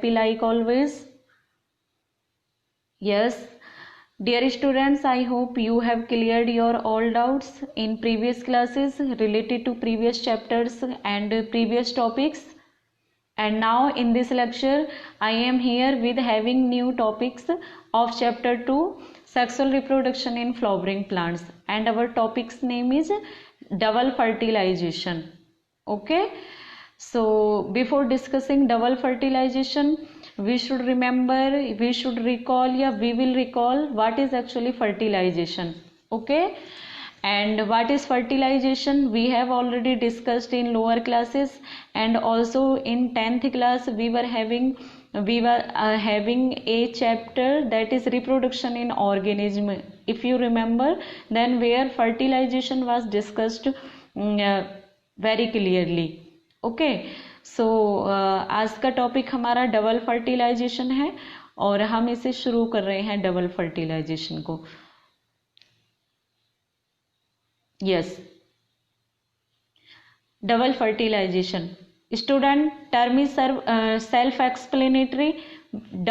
happy like always? Yes. Dear students, I hope you have cleared your all doubts in previous classes related to previous chapters and previous topics. And now in this lecture, I am here with having new topics of chapter 2, sexual reproduction in flowering plants, and our topic's name is double fertilization. Okay, so before discussing double fertilization, we should recall, we will recall what is actually fertilization. Okay, and what is fertilization we have already discussed in lower classes, and also in 10th class we were having a chapter that is reproduction in organism, if you remember, then where fertilization was discussed very clearly. Okay, so आज का topic हमारा double fertilisation है और हम इसे शुरू कर रहे हैं डबल फर्टिलाइजेशन को. Yes, double fertilization student term is self explanatory.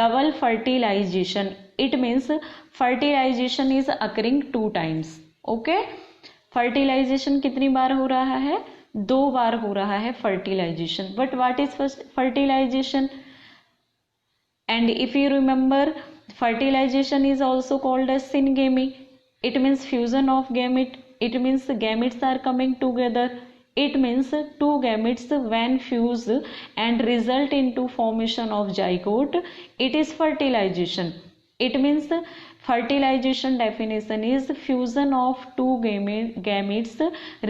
Double fertilization it means fertilization is occurring 2 times. Okay, fertilization कितनी बार हो रहा है? 2 बार हो रहा है fertilization. But what is fertilization? And if you remember, fertilization is also called as syngamy. It means fusion of gamete. It means gametes are coming together. It means 2 gametes when fuse and result into formation of zygote, it is fertilization. It means fertilization definition is fusion of 2 gametes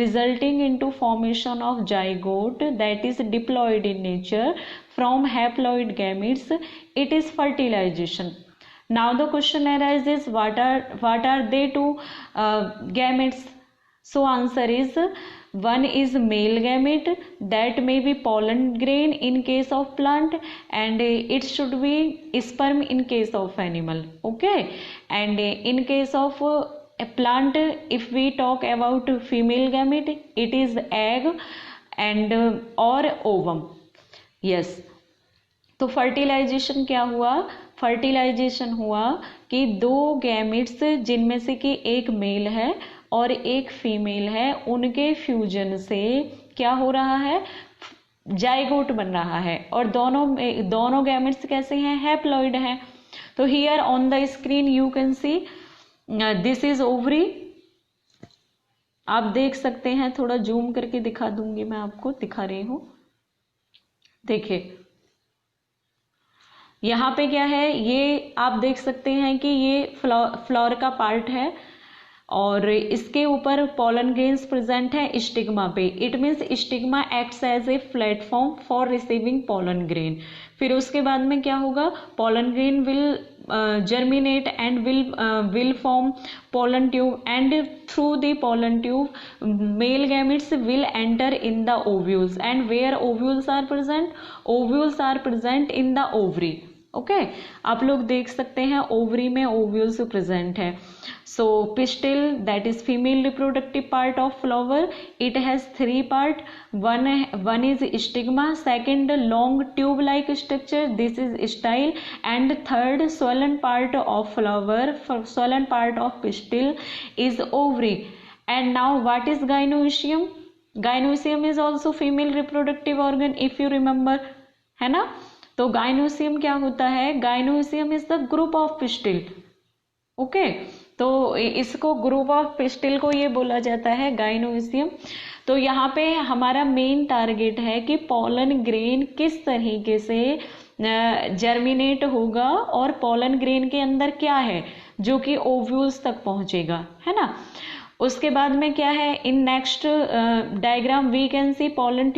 resulting into formation of zygote that is diploid in nature from haploid gametes. It is fertilization. Now the question arises, what are they 2 gametes? So answer is, one is male gamete that may be pollen grain in case of plant, and it should be sperm in case of animal. Okay, and in case of a plant, if we talk about female gamete, it is egg and or ovum. Yes, तो fertilisation क्या हुआ? Fertilisation हुआ कि 2 gametes जिनमें से कि एक mail है और एक फीमेल है, उनके फ्यूजन से क्या हो रहा है? जाइगोट बन रहा है. और दोनों गैमेट्स कैसे हैं? हैप्लॉइड हैं. तो here on the screen you can see this is ovary. आप देख सकते हैं, थोड़ा जूम करके दिखा दूंगी, मैं आपको दिखा रही हूं. देखिए यहाँ पे क्या है, ये आप देख सकते हैं कि ये फ्लावर का पार्ट है और इसके ऊपर पॉलन ग्रेन्स प्रेजेंट है स्टिग्मा पे. It means stigma acts as a platform for receiving pollen grain. फिर उसके बाद में क्या होगा? Pollen grain will germinate and will form pollen tube, and through the pollen tube male gametes will enter in the ovules. And where ovules are present? Ovules are present in the ovary. Okay, आप लोग देख सकते हैं ovary में ovules present है. So pistil that is female reproductive part of flower, it has 3 part. One is stigma, second long tube like structure, this is style, and third swollen part of flower, swollen part of pistil is ovary. And now what is gynoecium? Gynoecium is also female reproductive organ, if you remember, है ना. तो gynoecium क्या होता है? Gynoecium is the group of pistil. Okay, तो इसको group of pistil को ये बोला जाता है गाइनोसियम. तो यहाँ पे हमारा मेन टारगेट है कि पॉलन ग्रेन किस तरीके से जर्मिनेट होगा और पॉलन ग्रेन के अंदर क्या है जो कि ओव्यूल्स तक पहुंचेगा, है ना. उसके बाद में क्या है? In next diagram we can see pollen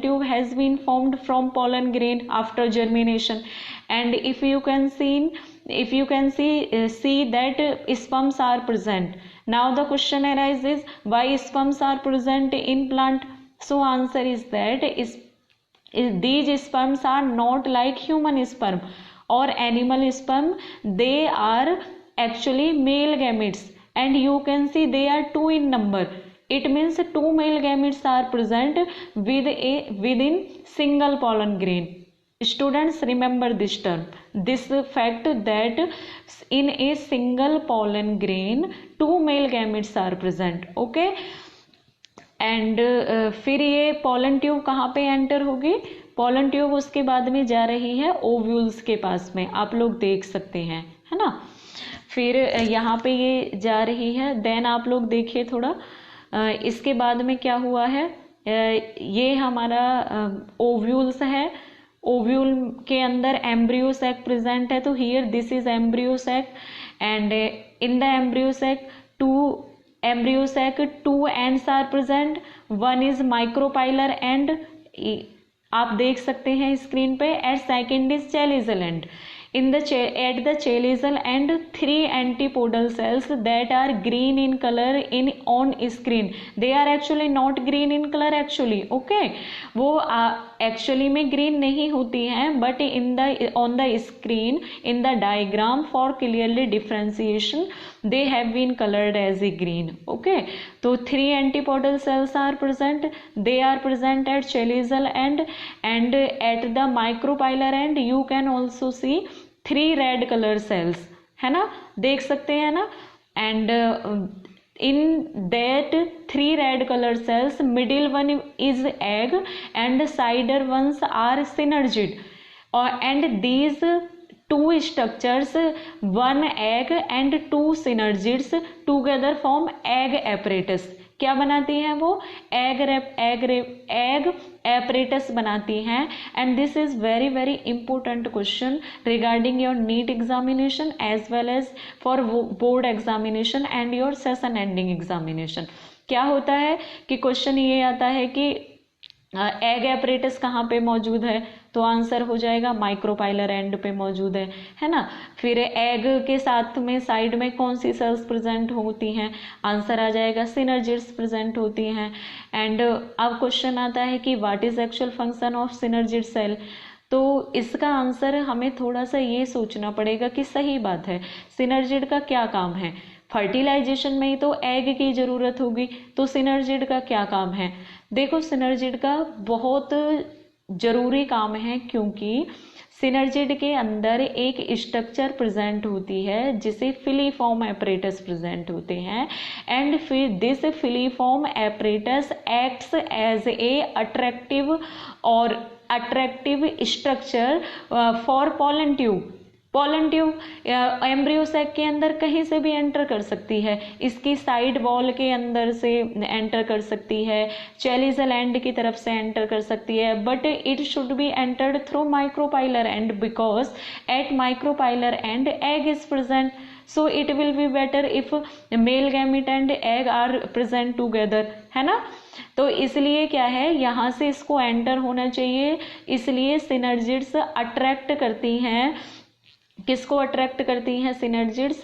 tube has been formed from pollen grain after germination, and if you can see that sperms are present. Now the question arises, why sperms are present in plant? So answer is that these sperms are not like human sperm or animal sperm. They are actually male gametes, and you can see they are 2 in number. It means 2 male gametes are present within single pollen grain. Students, remember this term, this fact that in a single pollen grain 2 male gametes are present. Okay, and फिर ये pollen tube कहाँ पे enter होगी? Pollen tube उसके बाद में जा रही है ओव्यूल्स के पास में, आप लोग देख सकते हैं, है ना। फिर यहाँ पे ये जा रही है, देन आप लोग देखिए थोड़ा, इसके बाद में क्या हुआ है, ये हमारा ओव्यूल्स है, ओव्यूल के अंदर एम्ब्रियो सैक प्रेजेंट है, तो here this is embryo sac and in the embryo sac embryo sac 2 ends are present, one is micropylar end, आप देख सकते हैं स्क्रीन पे, and second is chalazal end. In the at the chelisal end 3 antipodal cells that are green in color in on screen, they are actually not green in color actually, okay, वो actually में green नहीं होती हैं, but in the on the screen in the diagram for clearly differentiation they have been colored as a green, okay। तो 3 antipodal cells are present, they are present at chelisal end and at the micropylar end you can also see 3 red colour cells, है ना, देख सकते हैं ना। And in that 3 red colour cells middle one is egg and side ones are synergid, और and these 2 structures 1 egg and 2 synergids together form egg apparatus. क्या बनाती हैं वो? एग एपरेटस बनाती हैं। And this is very very important question regarding your NEET examination as well as for board examination and your session ending examination. क्या होता है कि क्वेश्चन ये आता है कि एग एपरेटस कहाँ पे मौजूद है, तो आंसर हो जाएगा माइक्रोपाइलर एंड पे मौजूद है ना। फिर एग के साथ में साइड में कौन सी सेल्स प्रेजेंट होती हैं, आंसर आ जाएगा सिनर्जिड्स प्रेजेंट होती हैं। एंड अब क्वेश्चन आता है कि what is actual function of synergid cell, तो इसका आंसर हमें थोड़ा सा ये सोचना पड़ेगा कि सही बात है सिनर्जिड का क्या काम है। फर्टिलाइजेशन में ही तो एग की जरूरत होगी, तो सिनर्जिड का क्या काम है? देखो सिनर्जिड का बहुत जरूरी काम है, क्योंकि सिनर्जिड के अंदर एक स्ट्रक्चर प्रेजेंट होती है जिसे फिलीफॉर्म एपरेटस प्रेजेंट होते हैं। एंड फिर this filiform apparatus acts as a attractive structure for pollen tube. Pollen tube embryo sac के अंदर कहीं से भी एंटर कर सकती है, इसकी साइड वॉल के अंदर से एंटर कर सकती है, चेलिजल एंड की तरफ से एंटर कर सकती है, but it should be entered through micropylar end because at micropylar end egg is present, so it will be better if male gamete and egg are present together, है ना। तो इसलिए क्या है, यहाँ से इसको एंटर होना चाहिए, इसलिए सिनर्जिड्स अट्रैक्ट करती हैं, किसको अट्रैक्ट करती हैं? सिनर्जिड्स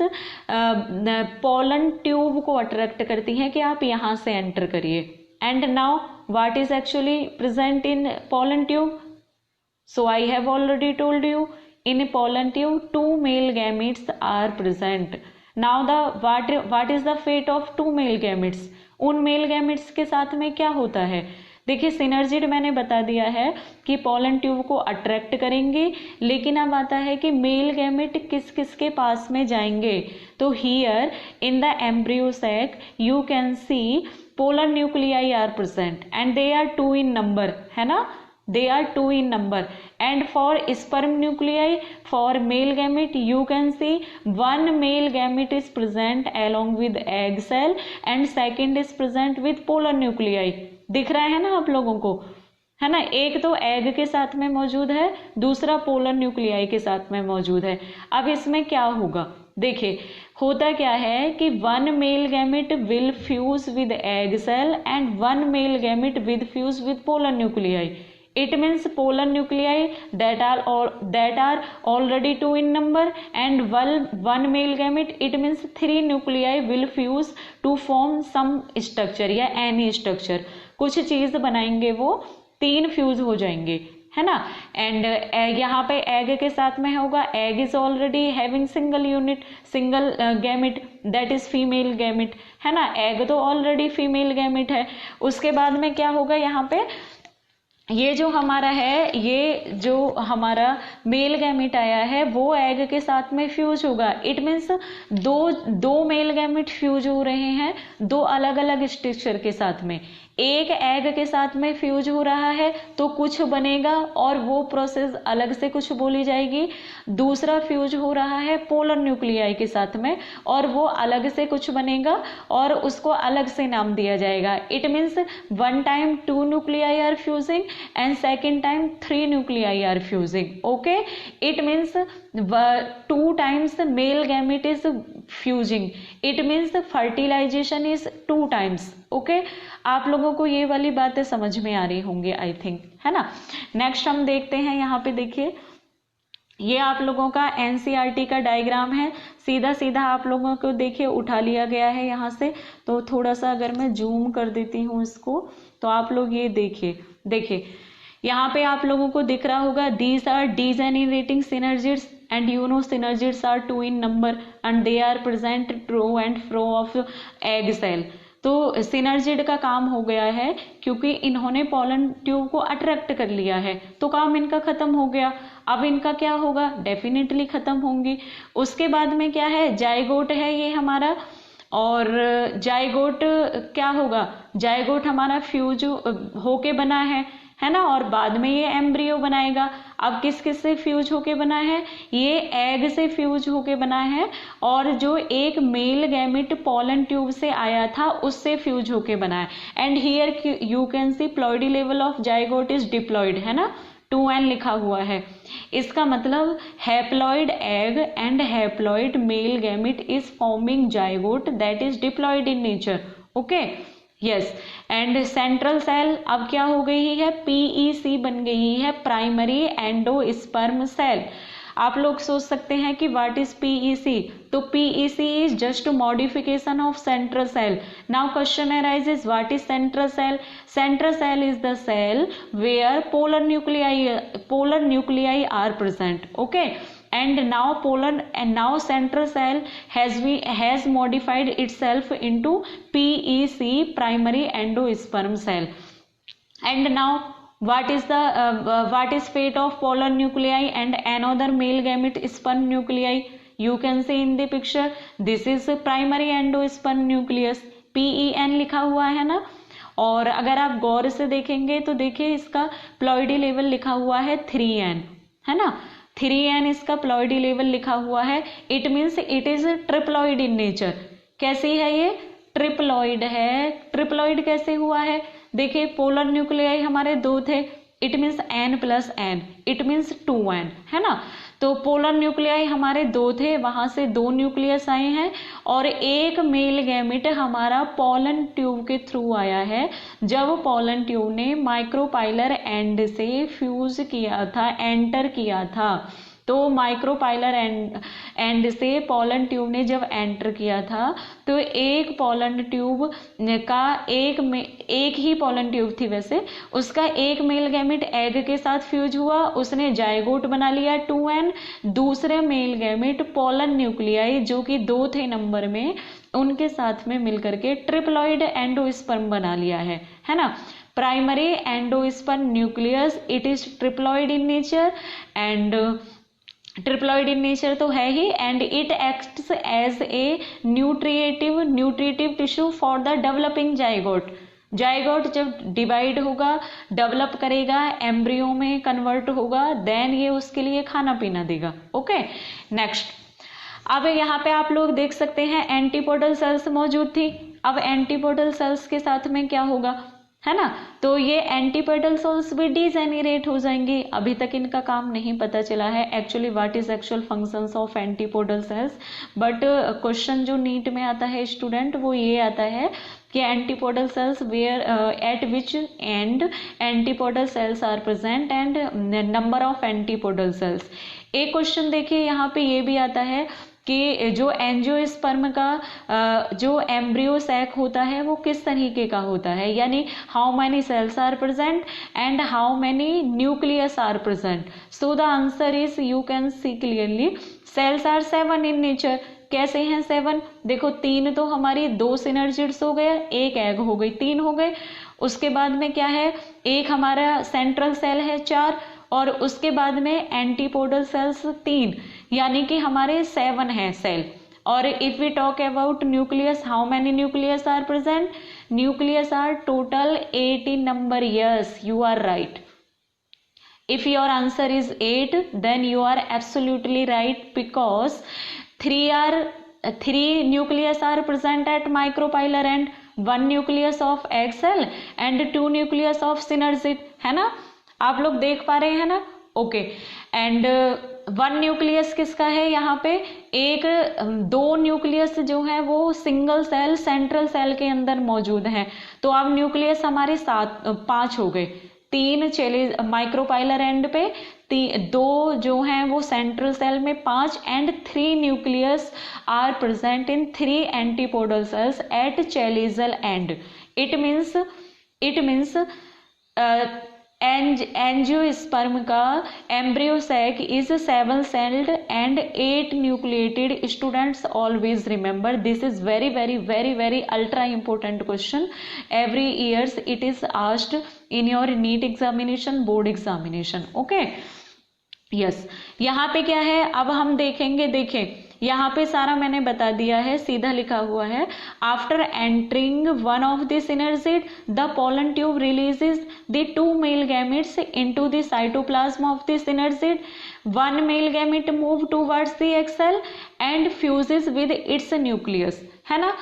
पोलन ट्यूब को अट्रैक्ट करती हैं कि आप यहाँ से एंटर करिए। And now what is actually present in pollen tube? So I have already told you, in pollen tube 2 male gametes are present. Now the what is the fate of 2 male gametes? उन male gametes के साथ में क्या होता है? देखिए synergid मैंने बता दिया है कि पोलन ट्यूब को अट्रैक्ट करेंगे, लेकिन अब आता है कि मेल गैमेट किस किस के पास में जाएंगे। तो here in the embryo sac you can see polar nuclei are present and they are 2 in number, है ना, they are 2 in number। and for sperm nuclei for male gamete you can see 1 male gamete is present along with egg cell and second is present with polar nuclei। दिख रहा है ना आप लोगों को, है ना, एक तो एग के साथ में मौजूद है, दूसरा पोलर न्यूक्लियाई के साथ में मौजूद है। अब इसमें क्या होगा, देखिए होता क्या है कि 1 male gamete will fuse with egg cell and 1 male gamete with fuse with polar nuclei. It means polar nuclei that are already 2 in number and 1 male gamete, it means 3 nuclei will fuse to form some structure या any structure, कुछ चीज बनाएंगे, वो 3 fuse हो जाएंगे, है ना। And यहाँ पे एग के साथ में होगा, egg is already having single unit single gamete that is female gamete, है ना, एग तो ऑलरेडी फीमेल गैमेट है। उसके बाद में क्या होगा, यहाँ पे ये जो हमारा है, ये जो हमारा मेल गैमेट आया है वो एग के साथ में फ्यूज होगा। इट मीन्स दो मेल गैमेट फ्यूज हो रहे हैं दो अलग अलग स्ट्रक्चर के साथ में। एक एग के साथ में फ्यूज हो रहा है तो कुछ बनेगा और वो प्रोसेस अलग से कुछ बोली जाएगी। दूसरा फ्यूज हो रहा है पोलर न्यूक्लियाई के साथ में और वो अलग से कुछ बनेगा और उसको अलग से नाम दिया जाएगा। It means one time 2 nuclei are fusing and second time 3 nuclei are fusing. Okay, it means 2 times the male gamete is fusing. It means the fertilization is 2 times. Okay, आप लोगों को ये वाली बातें समझ में आ रही होंगी आई थिंक, है ना। नेक्स्ट हम देखते हैं, यहाँ पे देखिए ये आप लोगों का एनसीईआरटी का डायग्राम है। सीधा सीधा आप लोगों को देखिए उठा लिया गया है यहाँ से। तो थोड़ा सा अगर मैं जूम कर देती हूँ इसको तो आप लोग ये देखिए यहाँ पे आप लोगों को दिख रहा होगा these are degenerating synergids and you know synergids are 2 in number and they are present to and fro of egg cell। तो सिनर्जिड का काम हो गया है क्योंकि इन्होंने पोलन ट्यूब को अट्रैक्ट कर लिया है तो काम इनका खत्म हो गया। अब इनका क्या होगा, डेफिनेटली खत्म होंगी। उसके बाद में क्या है, जाइगोट है ये हमारा, और जाइगोट क्या होगा, जाइगोट हमारा फ्यूज होके बना है ना, और बाद में ये एम्ब्रियो बनाएगा। अब किस किस से फ्यूज होके बना है, ये एग से फ्यूज होके बना है और जो एक मेल गैमेट पोलन ट्यूब से आया था उससे फ्यूज होके बना है। And here you can see ploidy level of zygote is diploid, है ना, 2n लिखा हुआ है। इसका मतलब haploid egg and haploid male gamete is forming zygote that is diploid in nature. Okay, yes. And central cell अब क्या हो गई है, पीईसी बन गई है, प्राइमरी एंडोस्पर्म सेल। आप लोग सोच सकते हैं कि व्हाट इज पीईसी, तो PEC is just modification of central cell. Now question arises what is central cell. Central cell is the cell where polar nuclei are present. Okay, and now central cell has modified itself into PEC, primary endosperm cell. And now what is fate of polar nuclei and another male gamete sperm nuclei? You can see in the picture, this is primary endosperm nucleus, PEN लिखा हुआ है ना। और अगर आप गौर से देखेंगे तो देखिए इसका प्लॉइडी लेवल लिखा हुआ है 3n, है ना, 3n इसका प्लॉइडी लेवल लिखा हुआ है। It means it is triploid in nature. कैसी है ये, ट्रिप्लॉइड है। ट्रिप्लॉइड कैसे हुआ है, देखिए पोलर न्यूक्लियाई हमारे 2 थे, it means n + n, it means 2n, है ना। तो पोलर न्यूक्लियाई हमारे 2 थे, वहां से 2 न्यूक्लियस आए हैं और एक मेल गैमेट हमारा पोलन ट्यूब के थ्रू आया है। जब पोलन ट्यूब ने माइक्रोपाइलर एंड से फ्यूज किया था, एंटर किया था, तो माइक्रोपाइलर एंड से पोलन ट्यूब ने जब एंटर किया था तो एक पोलन ट्यूब का एक ही पोलन ट्यूब थी वैसे, उसका एक मेल गैमेट एग के साथ फ्यूज हुआ, उसने जाइगोट बना लिया 2n। दूसरे मेल गैमेट पोलन न्यूक्लियाई जो कि 2 थे नंबर में, उनके साथ में मिलकर के ट्रिप्लॉइड एंडोस्पर्म बना लिया है ना। Primary endosperm nucleus, it is triploid in nature and triploid in nature तो है ही, and it acts as a nutritive tissue for the developing zygote. Zygote जब डिवाइड होगा, डेवलप करेगा, एम्ब्रियो में कन्वर्ट होगा, देन ये उसके लिए खाना पीना देगा। Okay, next. अब यहाँ पे आप लोग देख सकते हैं एंटीपोडल सेल्स मौजूद थी। अब एंटीपोडल सेल्स के साथ में क्या होगा, है ना, तो ये एंटीपोडल सेल्स भी डीजेनरेट हो जाएंगी। अभी तक इनका काम नहीं पता चला है actually what is actual functions of antipodal cells, but question जो नीट में आता है स्टूडेंट वो ये आता है कि antipodal cells where at which end antipodal cells are present and number of antipodal cells. एक क्वेश्चन देखिए यहाँ पे ये भी आता है कि जो एंजियोस्पर्म का जो एम्ब्रियो सैक होता है वो किस तरीके का होता है, यानी how many cells are present and how many nucleus are present. So the answer is, you can see clearly, cells are 7 in nature. कैसे हैं 7? देखो 3 तो हमारी 2 सिनर्जिड्स हो गया, एक एग हो गई, 3 हो गए। उसके बाद में क्या है, एक हमारा सेंट्रल सेल है 4, और उसके बाद में एंटीपोडल सेल्स 3, यानी कि हमारे 7 हैं सेल। और if we talk about nucleus, how many nucleus are present? Nucleus are total 8 in number. Yes, you are right. If your answer is 8, then you are absolutely right, because 3 nucleus are present at micropylar end, 1 nucleus of egg cell and 2 nucleus of synergid, है ना? आप लोग देख पा रहे हैं ना? Okay, and 1 nucleus किसका है यहाँ पे? एक 2 न्यूक्लियस जो है वो सिंगल सेल सेंट्रल सेल के अंदर मौजूद हैं। तो अब न्यूक्लियस हमारे 5 हो गए, 3 चले माइक्रोपाइलर एंड पे, 2 जो हैं वो सेंट्रल सेल में, 5 and 3 nucleus are present in 3 antipodal cells at chalazal end. It means angiosperm का embryo sac is 7 celled and 8 nucleated. Students always remember, this is very very very very ultra important question. Every years it is asked in your NEET examination, board examination. Okay, yes, यहाँ पे क्या है अब हम देखेंगे। देखें यहाँ पे सारा मैंने बता दिया है, सीधा लिखा हुआ है। After entering one of the synergid the pollen tube releases the 2 male gametes into the cytoplasm of the synergid. 1 male gamete move towards the egg cell and fuses with its nucleus, है ना?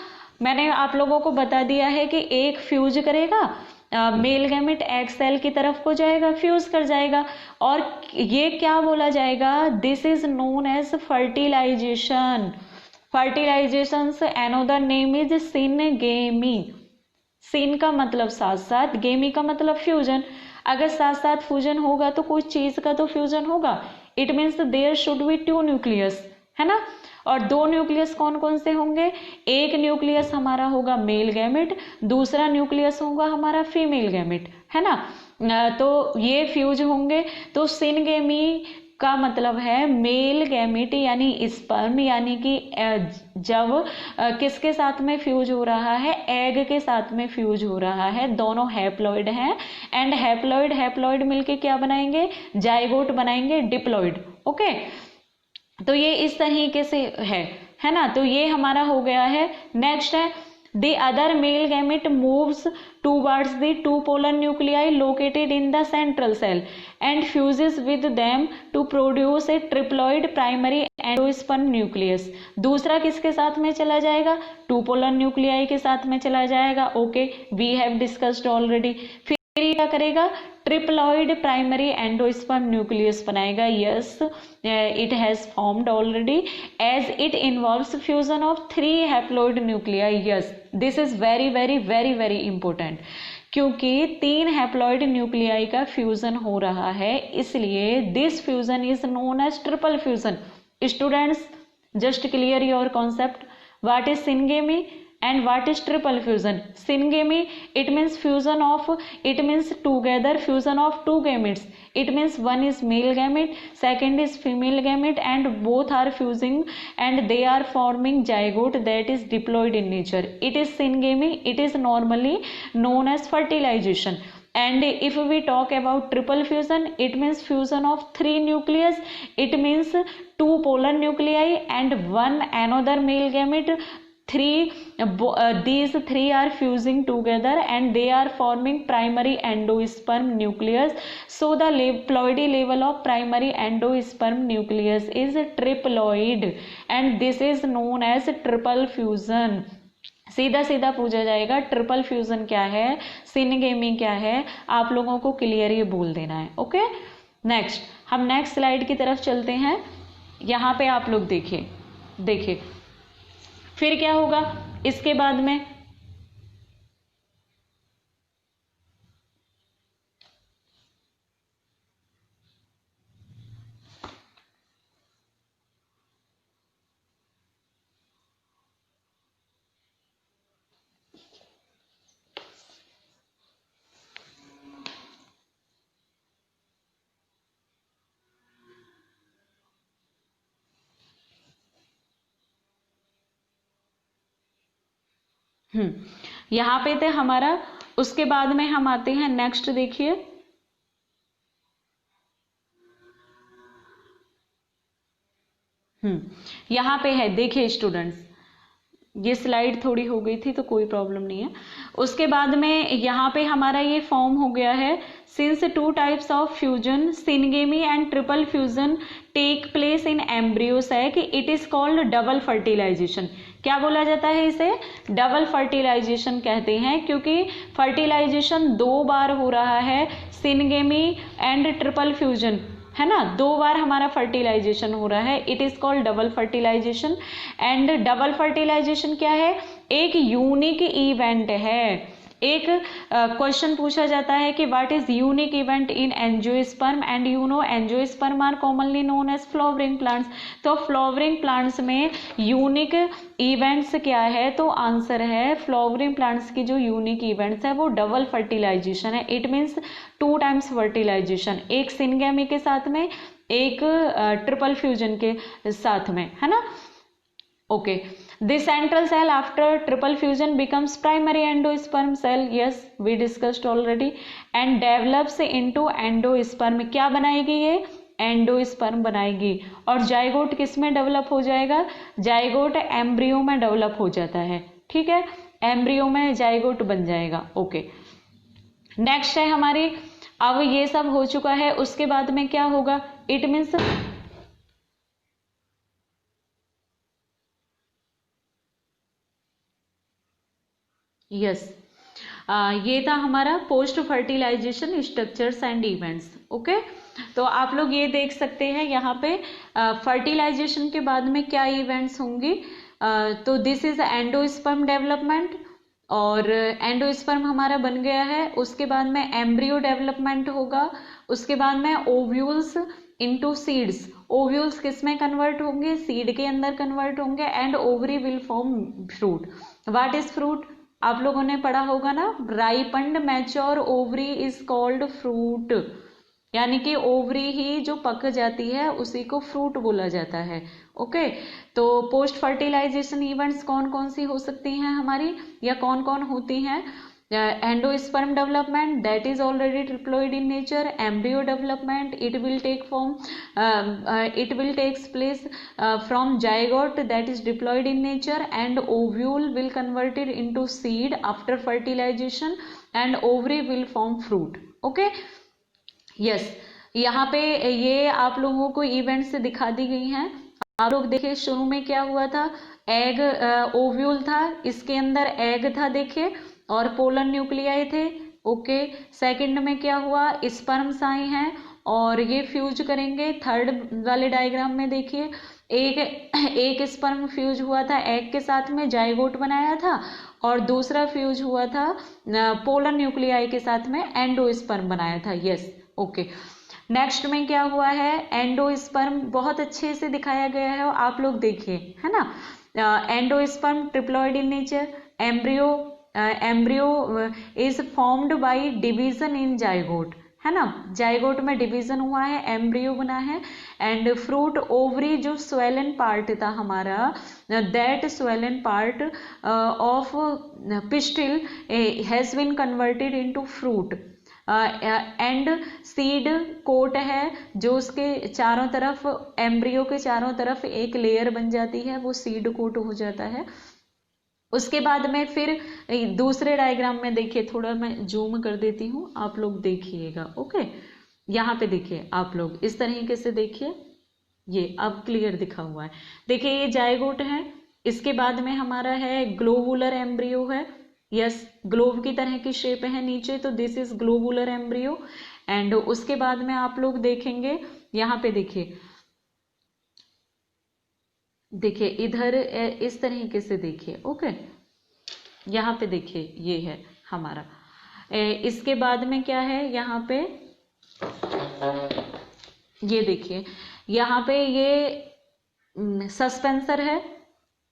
मैंने आप लोगों को बता दिया है कि एक फ्यूज करेगा, मेल गैमेट एग सेल की तरफ को जाएगा, फ्यूज कर जाएगा, और ये क्या बोला जाएगा? This is known as fertilization. Fertilization से another name is syngamy. Syn का मतलब साथ साथ, गेमी का मतलब फ्यूजन। अगर साथ साथ फ्यूजन होगा तो कोई चीज का तो फ्यूजन होगा। It means there should be 2 nucleus, है ना? और 2 न्यूक्लियस कौन कौन से होंगे? एक न्यूक्लियस हमारा होगा मेल गैमेट, दूसरा न्यूक्लियस होगा हमारा फीमेल गैमेट, है ना? तो ये फ्यूज होंगे। तो सिनगेमी का मतलब है मेल गैमेट यानी स्पर्म, यानी कि जब किसके साथ में फ्यूज हो रहा है? एग के साथ में फ्यूज हो रहा है। दोनों हैप्लॉइड हैं, एंड हैप्लॉइड मिलके क्या बनाएंगे? जाइगोट बनाएंगे, डिप्लॉइड। ओके, तो ये इस तरीके से है ना? तो ये हमारा हो गया है। नेक्स्ट है the other male gamete moves towards the 2 polar nuclei located in the central cell and fuses with them to produce a triploid primary endosperm nucleus। दूसरा किसके साथ में चला जाएगा? 2 polar nuclei के साथ में चला जाएगा। Okay, we have discussed already. फिर क्या करेगा? ट्रिप्लॉइड प्राइमरी एंडोस्पर्म न्यूक्लियस बनाएगा। Yes, it has formed already as it involves fusion of 3 haploid nuclei. Yes, this is very very very very important, क्योंकि 3 हैप्लॉइड न्यूक्लियाई का fusion हो रहा है, इसलिए this fusion is known as triple fusion. Students, just clear your concept. What is syngamy and what is triple fusion? Syngamy, it means fusion of, it means together fusion of 2 gametes. It means one is male gamete, second is female gamete, and both are fusing and they are forming zygote that is diploid in nature. It is syngamy. It is normally known as fertilization. And if we talk about triple fusion, it means fusion of 3 nucleus. It means 2 polar nuclei and 1 another male gamete. These 3 are fusing together and they are forming primary endosperm nucleus. So the ploidy level of primary endosperm nucleus is triploid and this is known as triple fusion. सीधा सीधा पूछा जाएगा triple fusion क्या है, syngamy क्या है, आप लोगों को क्लियर ये बोल देना है। ओके, नेक्स्ट हम नेक्स्ट स्लाइड की तरफ चलते हैं। यहाँ पे आप लोग देखिए फिर क्या होगा इसके बाद में। यहाँ पे थे हमारा। उसके बाद में हम आते हैं नेक्स्ट, देखिए यहाँ पे है, देखिए स्टूडेंट्स, ये स्लाइड थोड़ी हो गई थी तो कोई प्रॉब्लम नहीं है। उसके बाद में यहाँ पे हमारा ये फॉर्म हो गया है, since two types of fusion syngamy and triple fusion take place in embryos है कि it is called double fertilization. क्या बोला जाता है इसे? डबल फर्टिलाइजेशन कहते हैं, क्योंकि फर्टिलाइजेशन 2 बार हो रहा है, सिनगेमी एंड ट्रिपल फ्यूजन, है ना, 2 बार हमारा फर्टिलाइजेशन हो रहा है। It is called double fertilization. And double fertilization क्या है? एक यूनिक इवेंट है। एक क्वेश्चन पूछा जाता है कि what is unique event in angiosperm, and you know angiosperm are commonly known as flowering plants. तो फ्लावरिंग प्लांट्स में यूनिक इवेंट्स क्या है? तो आंसर है, फ्लावरिंग प्लांट्स की जो यूनिक इवेंट्स है वो डबल फर्टिलाइजेशन है। इट मीन्स 2 टाइम्स फर्टिलाइजेशन, एक सिनगेमी के साथ में, एक ट्रिपल फ्यूजन के साथ में, है ना। Okay, this central cell after triple fusion becomes primary endosperm cell, yes we discussed already, and develops into endosperm। क्या बनाएगी ये? एंडोस्पर्म बनाएगी। और जाइगोट किस में डेवलप हो जाएगा? जाइगोट एम्ब्रियो में डेवलप हो जाता है, ठीक है, एम्ब्रियो में जाइगोट बन जाएगा। ओके, नेक्स्ट है हमारी, अब ये सब हो चुका है, उसके बाद में क्या होगा? इट मीन्स यस ये था हमारा post fertilization structures and events. Okay, तो आप लोग ये देख सकते हैं यहाँ पे फर्टिलाइजेशन के बाद में क्या इवेंट्स होंगी। तो दिस इज एंडोस्पर्म डेवलपमेंट, और एंडोस्पर्म हमारा बन गया है। उसके बाद में एम्ब्रियो डेवलपमेंट होगा। उसके बाद में ओव्यूल्स इनटू सीड्स, ओव्यूल्स किस में कन्वर्ट होंगे? सीड के अंदर कन्वर्ट होंगे। And ovary will form fruit. What is fruit? आप लोगों ने पढ़ा होगा ना, ripened mature ovary is called fruit, यानी कि ओवरी ही जो पक जाती है उसी को फ्रूट बोला जाता है। ओके, तो पोस्ट फर्टिलाइजेशन इवेंट्स कौन कौन सी हो सकती हैं हमारी, या कौन कौन होती हैं? Endosperm development, that is already triploid in nature. Embryo development, it will take form, it will takes place from zygote, that is diploid in nature, and ovule will converted into seed after fertilization, and ovary will form fruit. okay, yes, यहाँ पे ये आप लोगों को events दिखा दी गई हैं। आप लोग देखिए शुरू में क्या हुआ था, एग ओव्यूल था, इसके अंदर एग था देखिए, और पोलन न्यूक्लियाई थे। ओके, सेकंड में क्या हुआ, स्पर्म्स आए हैं और ये फ्यूज करेंगे। थर्ड वाले डायग्राम में देखिए, एक स्पर्म फ्यूज हुआ था एग के साथ में, जाइगोट बनाया था, और दूसरा फ्यूज हुआ था पोलन न्यूक्लियाई के साथ में, एंडोस्पर्म बनाया था। यस, ओके, नेक्स्ट में क्या हुआ है, एंडोस्पर्म बहुत अच्छे से दिखाया गया है, आप लोग देखिए, है ना। Endosperm triploid in nature, embryo is formed by division in zygote, है ना, जाइगोट में डिवीजन हुआ है, एम्ब्रियो बना है। एंड फ्रूट, ओवरी जो स्वेलन पार्ट था हमारा, that swollen part of pistil has been converted into fruit. And seed coat है जो उसके चारों तरफ, एम्ब्रियो के चारों तरफ एक लेयर बन जाती है, वो सीड कोट हो जाता है। उसके बाद में फिर दूसरे डायग्राम में देखिए, थोड़ा मैं जूम कर देती हूँ, आप लोग देखिएगा। ओके, यहाँ पे देखिए आप लोग इस तरीके से देखिए, ये अब क्लियर दिखा हुआ है। देखिए ये जाइगोट है, इसके बाद में हमारा है ग्लोबुलर एम्ब्रियो है। यस, ग्लोब की तरह की शेप है नीचे, तो this is globular embryo. And उसके बाद में आप लोग देखेंगे, यहाँ पे देखिए, देखिए इधर इस तरीके से देखिए। ओके, यहाँ पे देखिए ये है हमारा। इसके बाद में क्या है, यहाँ पे ये देखिए, यहाँ पे ये सस्पेंसर है,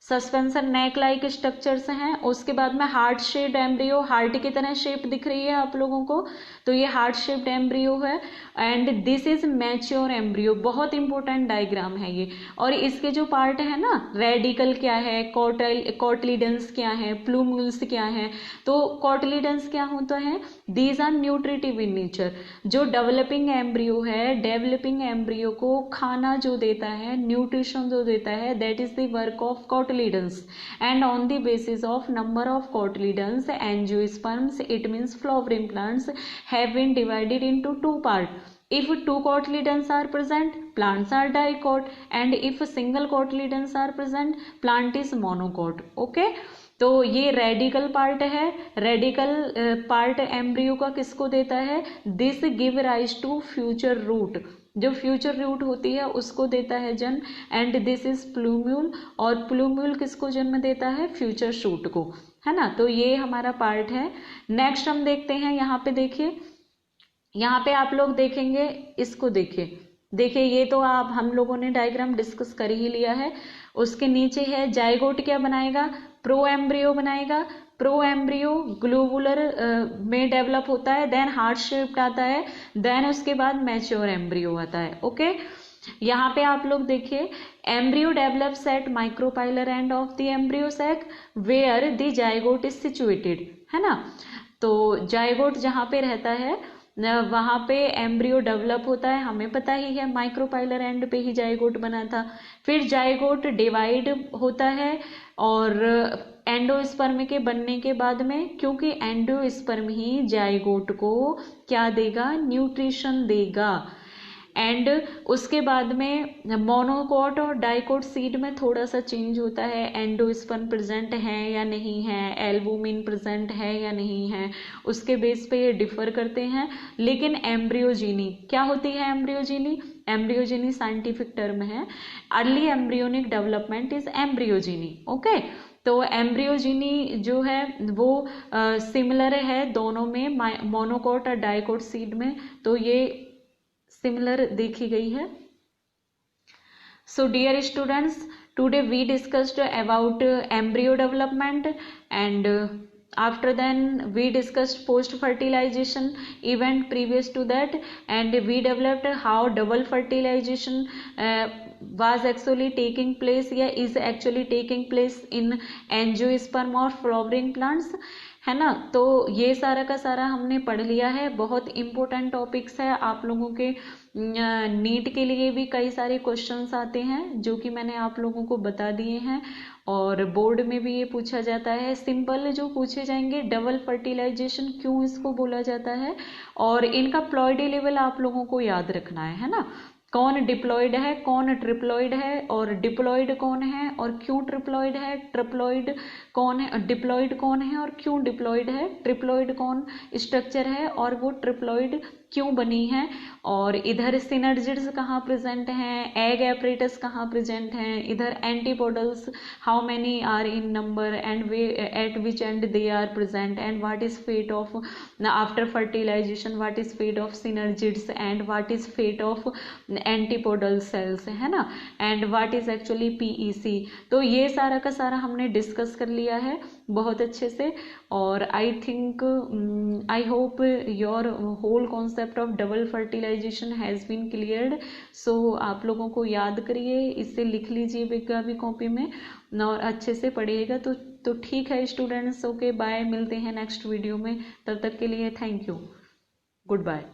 सस्पेंशन नेक लाइक स्ट्रक्चर्स हैं। उसके बाद में हार्ट शेप्ड एम्ब्रियो, हार्ट की तरह शेप दिख रही है आप लोगों को, तो ये हार्ट शेप्ड एम्ब्रियो है। And this is mature embryo, बहुत इंपॉर्टेंट डायग्राम है ये। और इसके जो पार्ट है ना, रेडिकल क्या है, कोटलीडेंस क्या है, प्लूम्यूल्स क्या है। तो कोटलीडेंस क्या होता है, these are nutritive in nature. जो डेवलपिंग एम्ब्रियो है, डेवलपिंग एम्ब्रियो को खाना जो देता है, न्यूट्रिशन जो देता है, that is the work of cotyledons, and on the basis of number of cotyledons, angiosperms, it means flowering plants, have been divided into two parts. If two cotyledons are present, plants are dicot, and if single cotyledons are present, plant is monocot. Okay, तो ये radicle part है। Radicle part embryo का किसको देता है, this give rise to future root, जो future root होती है उसको देता है जन्म। एंड दिस इज प्लूम्यूल, और प्लूम्यूल किसको जन्म देता है, फ्यूचर शूट को, है ना। तो ये हमारा पार्ट है। नेक्स्ट हम देखते हैं, यहाँ पे देखिए, यहाँ पे आप लोग देखेंगे, इसको देखिए ये तो आप हम लोगों ने डायग्राम डिस्कस कर ही लिया है। उसके नीचे है जाइगोट क्या बनाएगा, प्रो एम्ब्रियो बनाएगा। प्रो एम्ब्रियो ग्लोबुलर में डेवलप होता है, देन हार्ट शेप्ड आता है, देन उसके बाद मैच्योर एम्ब्रियो आता है। ओके, यहाँ पे आप लोग देखिए, embryo develops at micropylar end of the embryo sac where the zygote is situated, है ना। तो जाइगोट जहाँ पे रहता है वहाँ पे एम्ब्रियो डेवलप होता है, हमें पता ही है, माइक्रोपाइलर एंड पे ही जाइगोट बना था। फिर जाइगोट डिवाइड होता है, और एंडोस्पर्म के बनने के बाद में, क्योंकि एंडोस्पर्म ही जाइगोट को क्या देगा, न्यूट्रिशन देगा। एंड उसके बाद में मोनोकोट और डाइकोट सीड में थोड़ा सा चेंज होता है, एंडोस्पर्म प्रेजेंट है या नहीं है, एल्बुमिन प्रेजेंट है या नहीं है, उसके बेस पे ये डिफर करते हैं। लेकिन एम्ब्रियोजेनी क्या होती है, एम्ब्रियोजेनी साइंटिफिक टर्म है। Early embryonic development is embryogeny. Okay, तो एम्ब्रियोजेनी जो है वो सिमिलर है दोनों में, मोनोकोट और डाइकोट सीड में, तो ये सिमिलर देखी गई है। So dear students, today we discussed about embryo development, and after then we discussed post fertilization event previous to that, and we developed how double fertilization was actually taking place, या is actually taking place in angiosperm or flowering plants, है ना। तो ये सारा का सारा हमने पढ़ लिया है। बहुत इम्पोर्टेंट टॉपिक्स है, आप लोगों के नीट के लिए भी कई सारे क्वेश्चंस आते हैं जो कि मैंने आप लोगों को बता दिए हैं, और बोर्ड में भी ये पूछा जाता है। सिंपल जो पूछे जाएंगे, डबल फर्टिलाइजेशन क्यों इसको बोला जाता है, और इनका प्लॉइडी लेवल आप लोगों को याद रखना है ना। कौन डिप्लॉइड है, कौन ट्रिप्लॉइड है, और डिप्लॉइड कौन है और क्यों ट्रिप्लॉइड है, ट्रिप्लॉइड कौन है, डिप्लॉइड कौन है और क्यों डिप्लॉइड है, ट्रिप्लॉइड कौन स्ट्रक्चर है और वो ट्रिप्लॉइड क्यों बनी है, और इधर सिनर्जिड्स कहाँ प्रेजेंट हैं, एग एपरेटस कहाँ प्रेजेंट हैं, इधर antipodals how many are in number and way at which end they are present, and what is fate of after fertilization, what is fate of synergids, and what is fate of antipodal cells, है ना, and what is actually PEC. तो ये सारा का सारा हमने discuss कर लिया है बहुत अच्छे से, और I think I hope your whole concept of double fertilisation has been cleared. So आप लोगों को याद करिए, इससे लिख लीजिएगा भी कॉपी में, और अच्छे से पढ़िएगा। तो ठीक है स्टूडेंट्स, ओके बाय, मिलते हैं नेक्स्ट वीडियो में, तब तक के लिए थैंक यू, गुड बाय।